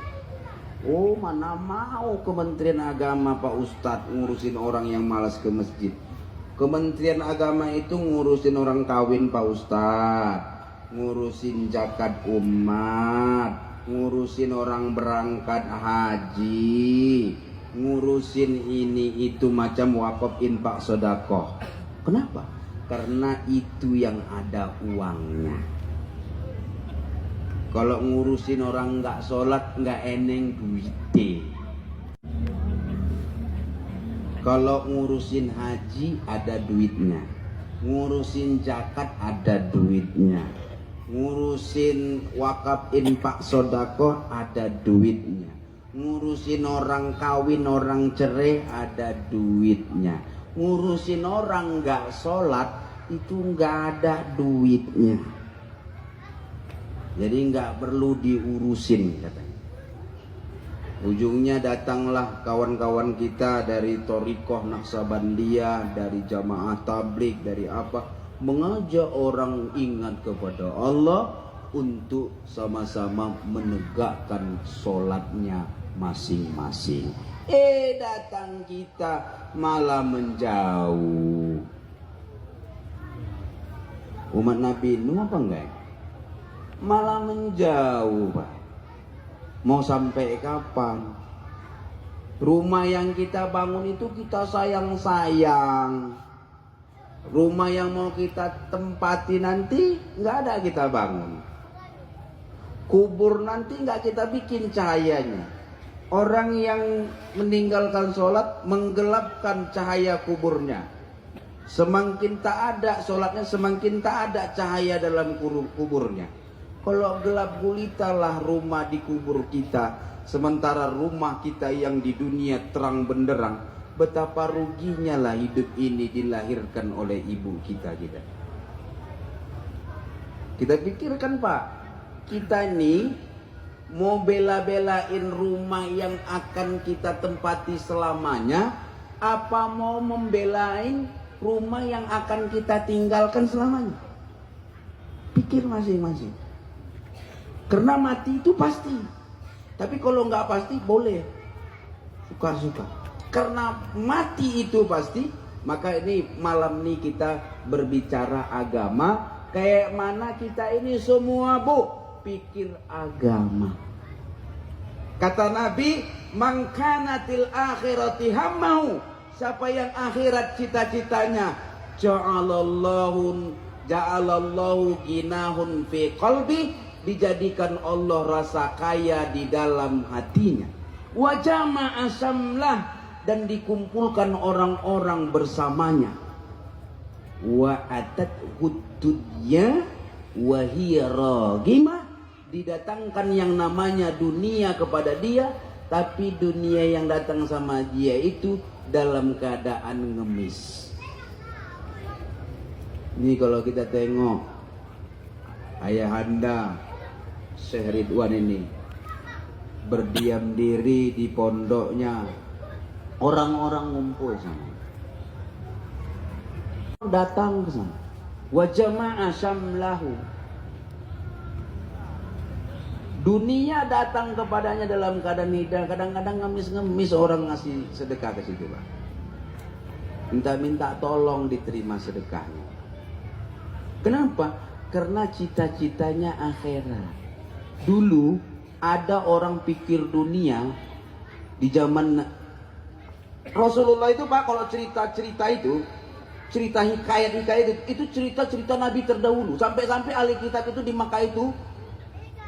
Oh, mana mau Kementerian Agama Pak Ustadz ngurusin orang yang malas ke masjid. Kementerian Agama itu ngurusin orang kawin Pak Ustadz, ngurusin zakat umat, ngurusin orang berangkat haji, ngurusin ini itu macam wakaf, infak, sedekah. Kenapa? Karena itu yang ada uangnya. Kalau ngurusin orang nggak sholat, nggak eneng duitnya. Kalau ngurusin haji ada duitnya, ngurusin zakat ada duitnya, ngurusin wakaf, infak, sedekah ada duitnya, ngurusin orang kawin, orang cerai ada duitnya, ngurusin orang nggak sholat itu nggak ada duitnya. Jadi nggak perlu diurusin katanya. Ujungnya datanglah kawan-kawan kita dari Thariqah Naqsabandiyah, dari Jamaah Tabligh, dari apa, mengajak orang ingat kepada Allah untuk sama-sama menegakkan sholatnya masing-masing. Datang kita malah menjauh. Umat Nabi Nuh apa enggak? Malah menjauh, Pak. Mau sampai kapan? Rumah yang kita bangun itu kita sayang-sayang. Rumah yang mau kita tempati nanti nggak ada kita bangun. Kubur nanti nggak kita bikin cahayanya. Orang yang meninggalkan sholat menggelapkan cahaya kuburnya. Semakin tak ada sholatnya, semakin tak ada cahaya dalam kuburnya. Kalau gelap gulitalah rumah di kubur kita, sementara rumah kita yang di dunia terang benderang. Betapa ruginya lah hidup ini dilahirkan oleh ibu kita. Kita pikirkan, Pak, kita ini mau bela-belain rumah yang akan kita tempati selamanya, apa mau membelain rumah yang akan kita tinggalkan selamanya? Pikir masing-masing. Karena mati itu pasti. Tapi kalau nggak pasti boleh suka-suka. Karena mati itu pasti, maka ini malam ini kita berbicara agama. Kayak mana kita ini semua, Bu, pikir agama. Kata Nabi, man kanatil akhirati hammahu, siapa yang akhirat cita-citanya, ja'alallahu ginahun fi qalbi, dijadikan Allah rasa kaya di dalam hatinya. Wa jama'a samlah, dan dikumpulkan orang-orang bersamanya. Wa atat hududnya wa hiya ragimah, didatangkan yang namanya dunia kepada dia, tapi dunia yang datang sama dia itu dalam keadaan ngemis. Ini kalau kita tengok ayahanda Syekh Ridwan ini berdiam diri di pondoknya, orang-orang ngumpul sana, datang ke sana, wa jama'a syamlahu, dunia datang kepadanya dalam keadaan hidang. Kadang-kadang ngemis-ngemis orang ngasih sedekah ke situ, Pak. Minta-minta tolong diterima sedekahnya. Kenapa? Karena cita-citanya akhirat. Dulu ada orang pikir dunia di zaman Rasulullah itu, Pak, kalau cerita-cerita itu, cerita hikayat-hikayat itu cerita-cerita Nabi terdahulu. Sampai-sampai ahli kitab itu di Makkah itu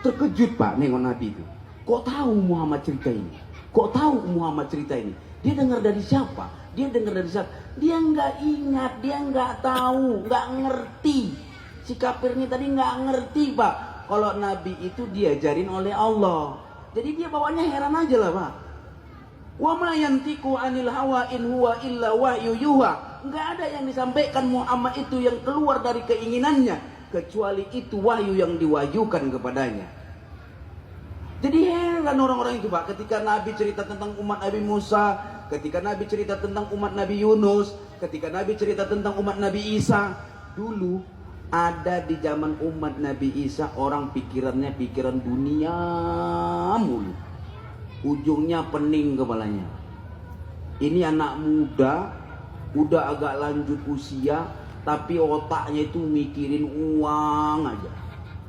terkejut, Pak, nengok Nabi itu. Kok tahu Muhammad cerita ini? Kok tahu Muhammad cerita ini? Dia dengar dari siapa? Dia dengar dari siapa? Dia nggak ingat, dia nggak tahu, nggak ngerti. Si kafir ini tadi nggak ngerti, Pak, kalau Nabi itu diajarin oleh Allah. Jadi dia bawanya heran aja lah, Pak. Wa ma yantiqu 'anil hawa in huwa illa wahyu yuha. Enggak ada yang disampaikan Muhammad itu yang keluar dari keinginannya, kecuali itu wahyu yang diwahyukan kepadanya. Jadi heran orang-orang itu, Pak, ketika Nabi cerita tentang umat Nabi Musa, ketika Nabi cerita tentang umat Nabi Yunus, ketika Nabi cerita tentang umat Nabi Isa. Dulu ada di zaman umat Nabi Isa orang pikirannya pikiran dunia mulu, ujungnya pening kepalanya. Ini anak muda, udah agak lanjut usia, tapi otaknya itu mikirin uang aja,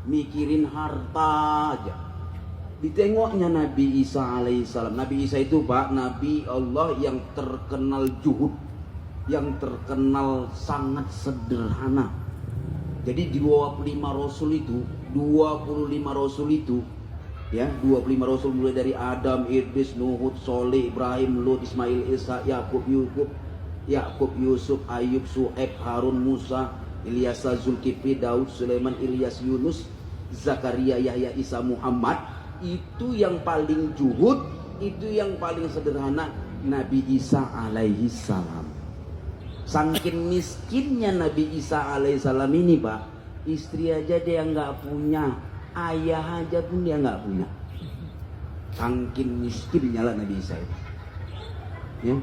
mikirin harta aja. Ditengoknya Nabi Isa alaihissalam. Nabi Isa itu Pak, Nabi Allah yang terkenal juhud, yang terkenal sangat sederhana. Jadi di 25 Rasul itu, 25 Rasul itu, ya 25 Rasul mulai dari Adam, Idris, Nuh, Soleh, Ibrahim, Lut, Ismail, Isa, Yakub, Yusuf, Ayub, Su'aib, Harun, Musa, Ilyas, Zulkifli, Daud, Sulaiman, Ilyas, Yunus, Zakaria, Yahya, Isa, Muhammad. Itu yang paling juhud, itu yang paling sederhana, Nabi Isa alaihi salam. Saking miskinnya Nabi Isa alaihi salam ini Pak, istri aja dia nggak punya, ayah aja pun dia nggak punya. Saking miskinnya lah Nabi Isa itu. Ya.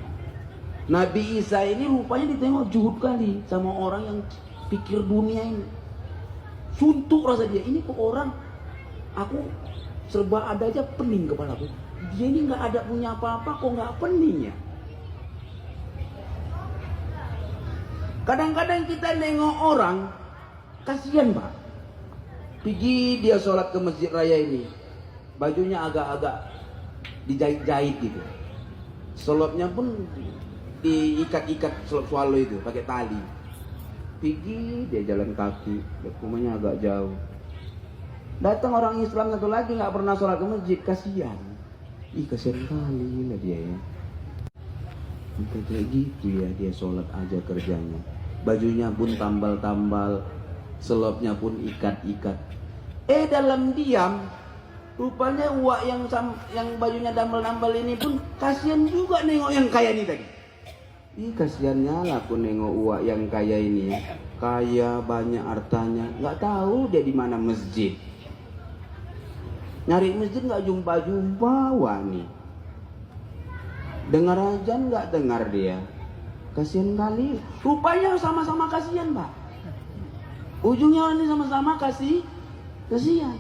Nabi Isa ini rupanya ditengok juhud kali sama orang yang pikir dunia ini. Suntuk rasa dia, ini kok orang, aku serba ada aja pening kepalaku. Dia ini nggak ada punya apa-apa kok nggak pening ya. Kadang-kadang kita nengok orang, kasihan Pak. Pergi dia sholat ke masjid raya ini, bajunya agak-agak dijahit-jahit gitu. Selopnya pun diikat-ikat selop swallow itu pakai tali. Pergi dia jalan kaki, rumahnya agak jauh. Datang orang Islam satu lagi nggak pernah sholat ke masjid, kasihan. Ih kasihan kali lah dia ya. Sampai kayak gitu ya dia sholat aja kerjanya. Bajunya pun tambal-tambal, selopnya pun ikat-ikat. Dalam diam, rupanya uak yang bajunya tambal-tambal ini pun kasihan juga nengok yang kaya ini tadi. Ih kasihannya lah aku nengok uak yang kaya ini ya. Kaya banyak hartanya, nggak tahu dia di mana masjid. Nyari masjid nggak jumpa-jumpa wani. Dengar ajan nggak dengar dia. Kasihan kali. Rupanya sama-sama kasihan Pak. Ujungnya ini sama-sama kasihan.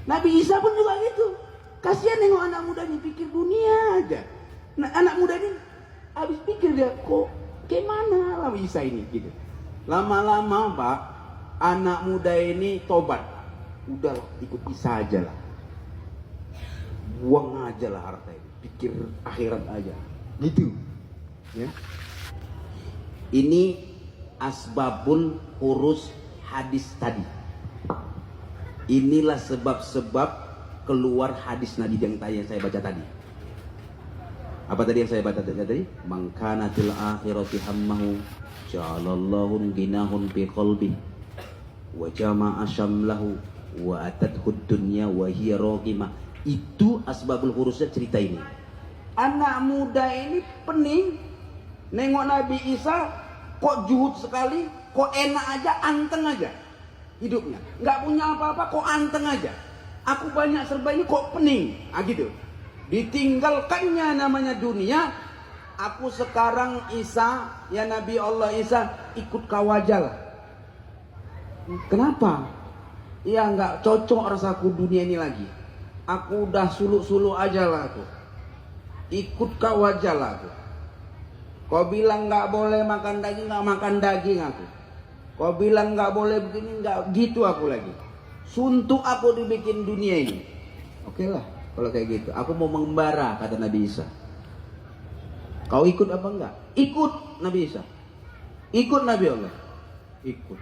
Nabi Isa pun juga gitu. Kasihan nengok anak mudanya pikir dunia aja. Nah, anak muda ini habis pikir dia kok kayak mana Nabi Isa ini gitu. Lama-lama Pak, anak muda ini tobat. Udah ikut Isa aja lah. Buang aja lah harta ini, pikir akhirat aja, gitu. Ya. Ini asbabul urus hadis tadi. Inilah sebab-sebab keluar hadis Nabi yang saya baca tadi. Apa tadi yang saya baca tadi? Mangkanatil akhirati hammahu ja'alallahu ginahun fi qalbi wa jama'a syamlahu wa atadhu dunya wa hiya raqimah. Itu asbabul hurusnya cerita ini. Anak muda ini pening nengok Nabi Isa kok juhud sekali, kok enak aja, anteng aja hidupnya, nggak punya apa-apa kok anteng aja. Aku banyak serba ini kok pening, gitu. Ditinggalkannya namanya dunia. Aku sekarang Isa, ya Nabi Allah Isa ikut kau aja lah. Kenapa? Ya nggak cocok rasaku dunia ini lagi. Aku udah suluk-suluk aja lah aku. Ikut kau aja lah aku. Kau bilang nggak boleh makan daging, nggak makan daging aku. Kau bilang nggak boleh begini, nggak gitu aku lagi. Suntuk aku dibikin dunia ini. Oke lah, kalau kayak gitu. Aku mau mengembara, kata Nabi Isa. Kau ikut apa enggak? Ikut Nabi Isa. Ikut Nabi Allah. Ikut.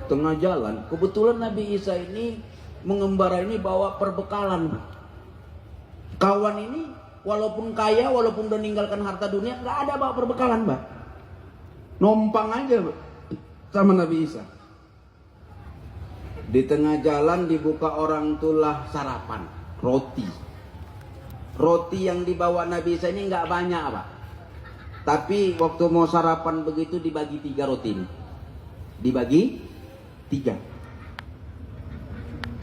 Tengah jalan, kebetulan Nabi Isa ini mengembara ini bawa perbekalan. Kawan ini walaupun kaya, walaupun udah meninggalkan harta dunia, nggak ada bawa perbekalan, Mbak. Nompang aja sama Nabi Isa. Di tengah jalan dibuka orang tulah sarapan, roti. Roti yang dibawa Nabi Isa ini nggak banyak, Pak. Tapi waktu mau sarapan begitu dibagi 3 roti ini. Dibagi 3.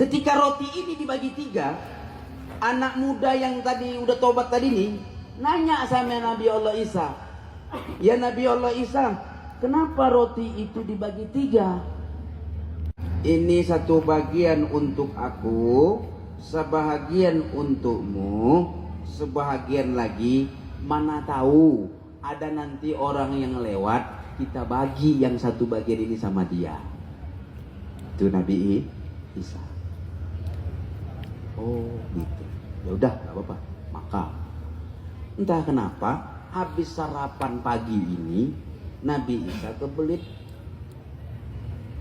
Ketika roti ini dibagi 3, anak muda yang tadi udah tobat tadi nih nanya sama Nabi Allah Isa, ya Nabi Allah Isa, kenapa roti itu dibagi 3? Ini satu bagian untuk aku, sebahagian untukmu, sebahagian lagi mana tahu ada nanti orang yang lewat, kita bagi yang satu bagian ini sama dia. Itu Nabi Isa. Oh gitu. Ya udah, nggak apa-apa. Maka entah kenapa habis sarapan pagi ini Nabi Isa kebelit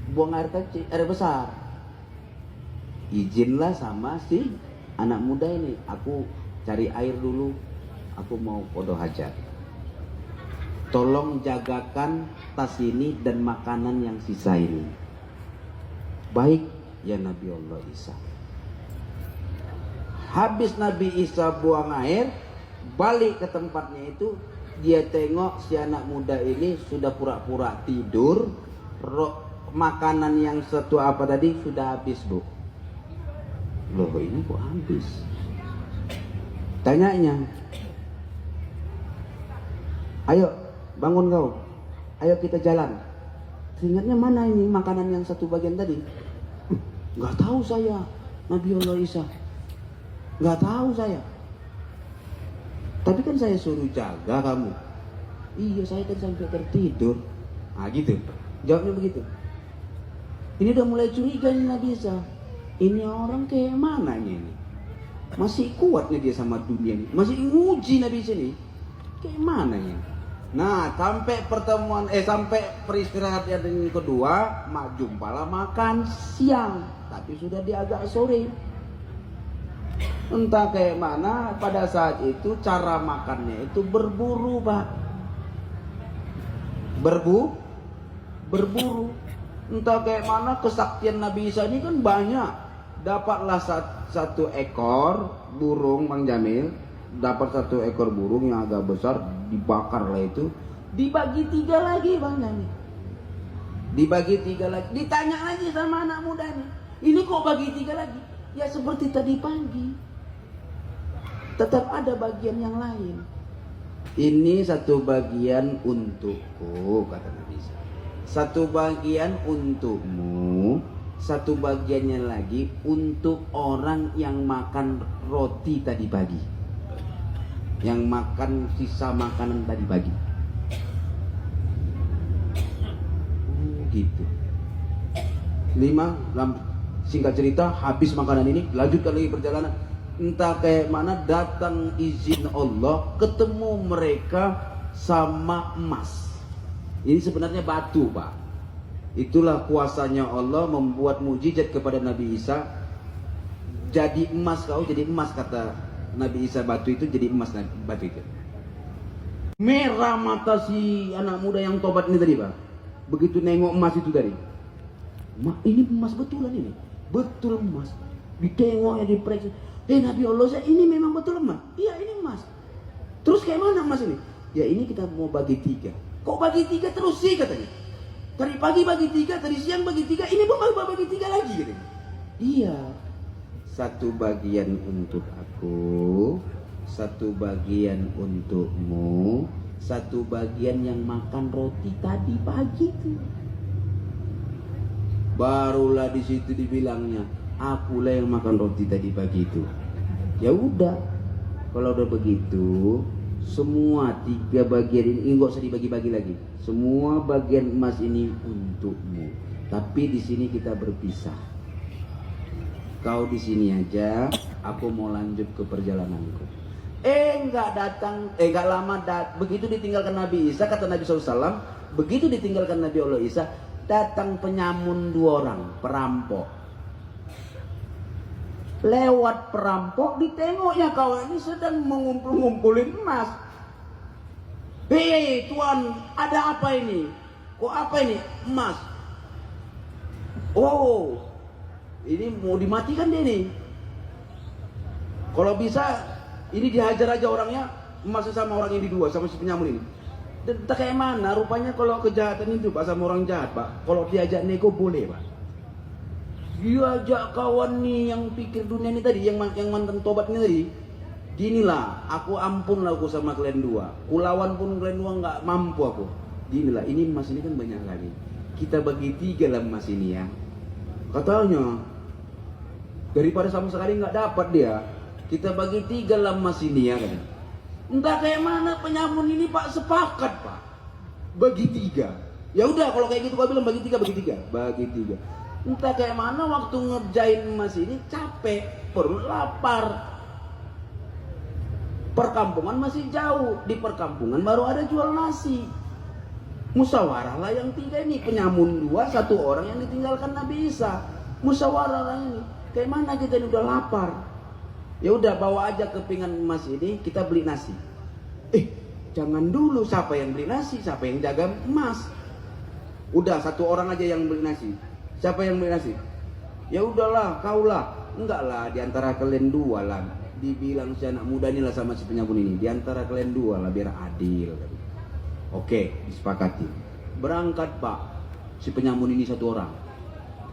buang air kecil, air besar. Izinlah sama si anak muda ini, aku cari air dulu, aku mau qada hajat. Tolong jagakan tas ini dan makanan yang sisa ini. Baik ya Nabi Allah Isa. Habis Nabi Isa buang air, balik ke tempatnya itu, dia tengok si anak muda ini sudah pura-pura tidur. Makanan yang satu apa tadi sudah habis, Bu. Loh, ini kok habis? Tanyanya, ayo bangun kau, ayo kita jalan. Ingatnya mana ini makanan yang satu bagian tadi? Nggak tahu saya, Nabi Allah Isa. Nggak tahu saya. Tapi kan saya suruh jaga kamu. Iya, saya kan sampai tertidur. Nah gitu. Jawabnya begitu. Ini udah mulai curiga nih Nabi Isa. Ini orang kayak mana ini? Masih kuatnya dia sama dunia ini. Masih nguji Nabi Isa nih. Kayak mana ini? Nah, sampai pertemuan sampai peristirahatan yang kedua, jumpalah makan siang. Tapi sudah di agak sore. Entah kayak mana pada saat itu cara makannya itu berburu, Pak. Berburu. Entah kayak mana kesaktian Nabi Isa ini kan banyak. Dapatlah satu ekor burung, Bang Jamil. Dapat satu ekor burung yang agak besar, dibakar lah itu. Dibagi 3 lagi, Bang Jamil. Dibagi 3 lagi. Ditanya lagi sama anak muda ini. Ini kok bagi 3 lagi? Ya seperti tadi pagi. Tetap ada bagian yang lain. Ini satu bagian untukku, kata Nabi Isa. Satu bagian untukmu, satu bagiannya lagi untuk orang yang makan roti tadi pagi, yang makan sisa makanan tadi pagi. Gitu. 5, singkat cerita, habis makanan ini, lanjutkan lagi perjalanan. Entah kayak mana datang izin Allah, ketemu mereka sama emas. Ini sebenarnya batu, Pak. Itulah kuasanya Allah membuat mujizat kepada Nabi Isa. Jadi emas kau, jadi emas, kata Nabi Isa. Batu itu jadi emas, batu itu. Merah mata si anak muda yang tobat ini tadi, Pak. Begitu nengok emas itu tadi. Ini emas betulan ini. Betul emas. Ditengok ya, diperiksa. Nabi Allah, ini memang betul emas? Iya, ini emas. Terus kayak mana emas ini? Ya ini kita mau bagi 3. Kok bagi 3 terus sih, katanya? Tadi pagi bagi 3, tadi siang bagi 3, ini pun bagi 3 lagi, katanya. Iya. Satu bagian untuk aku, satu bagian untukmu, satu bagian yang makan roti tadi pagi tuh. Barulah di situ dibilangnya, akulah yang makan roti tadi pagi itu. Ya udah, kalau udah begitu, semua 3 bagian ini nggak usah dibagi-bagi lagi. Semua bagian emas ini untukmu. Tapi di sini kita berpisah. Kau di sini aja, aku mau lanjut ke perjalananku. Nggak lama begitu ditinggalkan Nabi Isa, kata Nabi SAW, begitu ditinggalkan Nabi Allah Isa, datang penyamun 2 orang, perampok. Lewat perampok, ditengoknya kawan ini sedang mengumpulin emas. Hei tuan, ada apa ini? Kok apa ini? Emas. Oh, ini mau dimatikan dia nih. Kalau bisa, ini dihajar aja orangnya, emasnya sama orang ini 2, sama si penyamun ini. Dan entah kayak mana, rupanya kalau kejahatan itu Pak, sama orang jahat Pak, kalau diajak nego boleh Pak. Diajak kawan nih yang pikir dunia ini tadi, yang mantan tobat ini tadi. Ginilah, aku ampun lah aku sama kalian 2. Kulawan pun kalian 2 nggak mampu aku. Ginilah, ini emas ini kan banyak lagi. Kita bagi 3 lah emas ini ya. Katanya, daripada sama sekali nggak dapat dia, kita bagi 3 lah emas ini ya kan. Entah kayak mana penyamun ini Pak, sepakat Pak. Bagi 3. Ya udah kalau kayak gitu Pak bilang bagi 3, bagi 3. Bagi 3. Entah kayak mana waktu ngerjain emas ini capek, perut lapar. Perkampungan masih jauh, di perkampungan baru ada jual nasi. Musyawarah lah yang tiga ini, penyamun dua, satu orang yang ditinggalkan Nabi Isa. Musyawarah lah ini. Kayak mana kita ini udah lapar. Ya udah bawa aja kepingan emas ini, kita beli nasi. Jangan dulu, siapa yang beli nasi, siapa yang jaga emas. Udah satu orang aja yang beli nasi. Siapa yang beli nasi? Ya udahlah, kaulah. Enggak lah, diantara kalian dua lah. Dibilang si anak muda inilah sama si penyamun ini. Diantara kalian dua lah, biar adil. Oke, disepakati. Berangkat pak, si penyamun ini satu orang.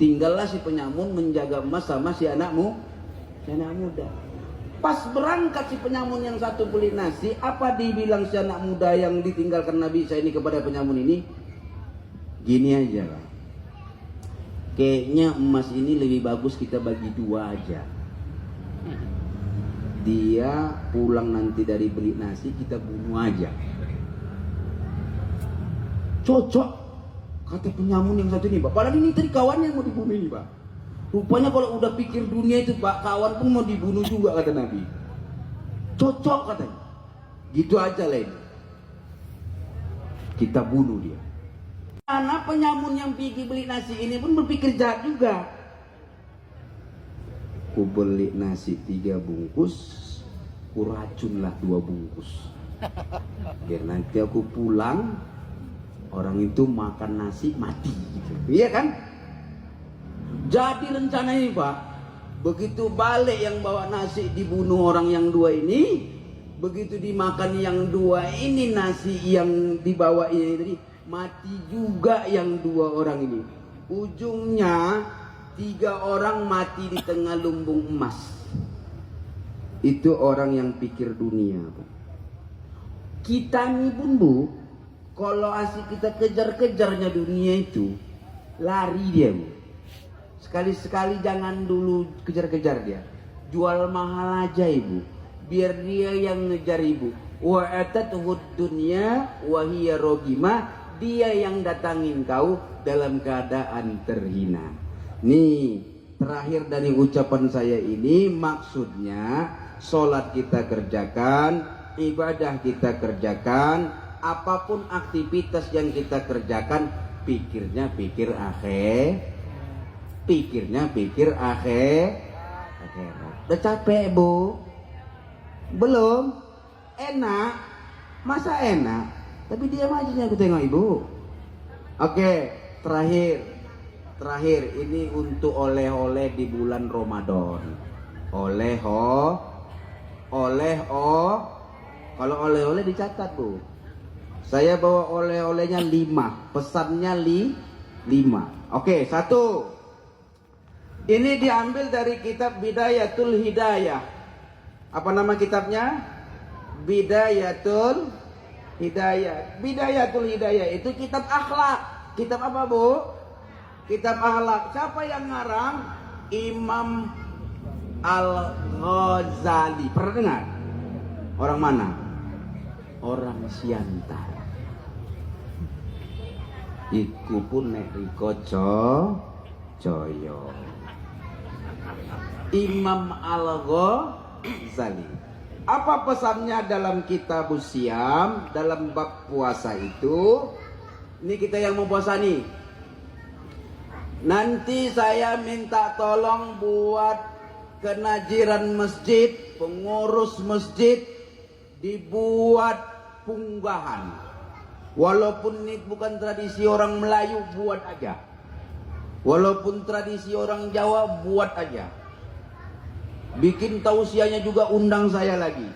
Tinggallah si penyamun menjaga emas sama si anakmu, si anak muda. Pas berangkat si penyamun yang satu beli nasi, apa dibilang si anak muda yang ditinggalkan Nabi Isa ini kepada penyamun ini? Gini aja lah. Kayaknya emas ini lebih bagus kita bagi dua aja. Dia pulang nanti dari beli nasi, kita bunuh aja. Cocok, kata penyamun yang satu ini pak. Padahal ini tadi kawannya yang mau dibunuh ini pak. Rupanya kalau udah pikir dunia itu pak, kawan pun mau dibunuh juga kata Nabi. Cocok katanya. Gitu aja lah ini. Kita bunuh dia. Anak penyamun yang pergi beli nasi ini pun berpikir jahat juga. Ku beli nasi 3 bungkus, ku racunlah 2 bungkus. Biar nanti aku pulang, orang itu makan nasi mati gitu. Iya kan? Jadi rencana ini pak, begitu balik yang bawa nasi dibunuh orang yang 2 ini, begitu dimakan yang 2 ini nasi yang dibawa ini tadi, mati juga yang 2 orang ini. Ujungnya 3 orang mati di tengah lumbung emas. Itu orang yang pikir dunia. Kita nih pun bu, kalau asik kita kejar-kejarnya dunia itu, lari dia bu. Sekali-sekali jangan dulu kejar-kejar dia. Jual mahal aja ibu, biar dia yang ngejar ibu. Wa atatuhud dunya wa hiya rogima. Dia yang datangin kau dalam keadaan terhina. Nih, terakhir dari ucapan saya ini maksudnya sholat kita kerjakan, ibadah kita kerjakan, apapun aktivitas yang kita kerjakan, pikirnya pikir akhir, pikirnya pikir akhir. Udah capek bu? Belum? Enak? Masa enak? Tapi diam aja nih aku tengok ibu. Oke, terakhir ini untuk oleh-oleh di bulan Ramadan. Kalau oleh-oleh dicatat bu. Saya bawa oleh-olehnya 5, pesannya 5. Oke, 1. Ini diambil dari kitab Bidayatul Hidayah. Apa nama kitabnya? Bidayatul Hidayah. Bidayatul Hidayah itu kitab akhlak. Kitab apa bu? Kitab akhlak. Siapa yang ngarang? Imam Al-Ghazali. Pernah dengar? Orang mana? Orang Siantar. Iku pun nek riko Joyo. Imam Al-Ghazali. Apa pesannya dalam kitab Siam, dalam bab puasa itu? Ini kita yang mau puasa nih. Nanti saya minta tolong buat kenajiran masjid, pengurus masjid, dibuat punggahan. Walaupun ini bukan tradisi orang Melayu, buat aja. Walaupun tradisi orang Jawa, buat aja. Bikin tausiahnya juga, undang saya lagi.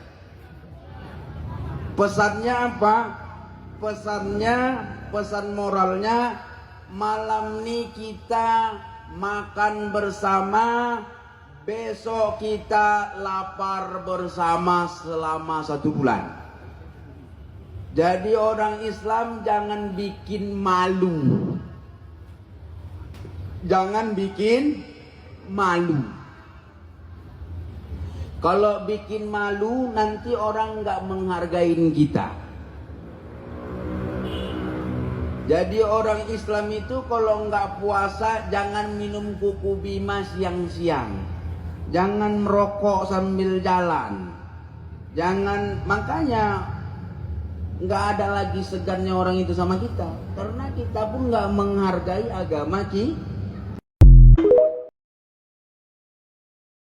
Pesannya apa? Pesan moralnya, malam ini kita makan bersama, besok kita lapar bersama selama 1 bulan. Jadi orang Islam jangan bikin malu. Jangan bikin malu. Kalau bikin malu, nanti orang nggak menghargain kita. Jadi orang Islam itu kalau nggak puasa jangan minum kuku bima siang-siang, jangan merokok sambil jalan, jangan, makanya nggak ada lagi segannya orang itu sama kita, karena kita pun nggak menghargai agama kita.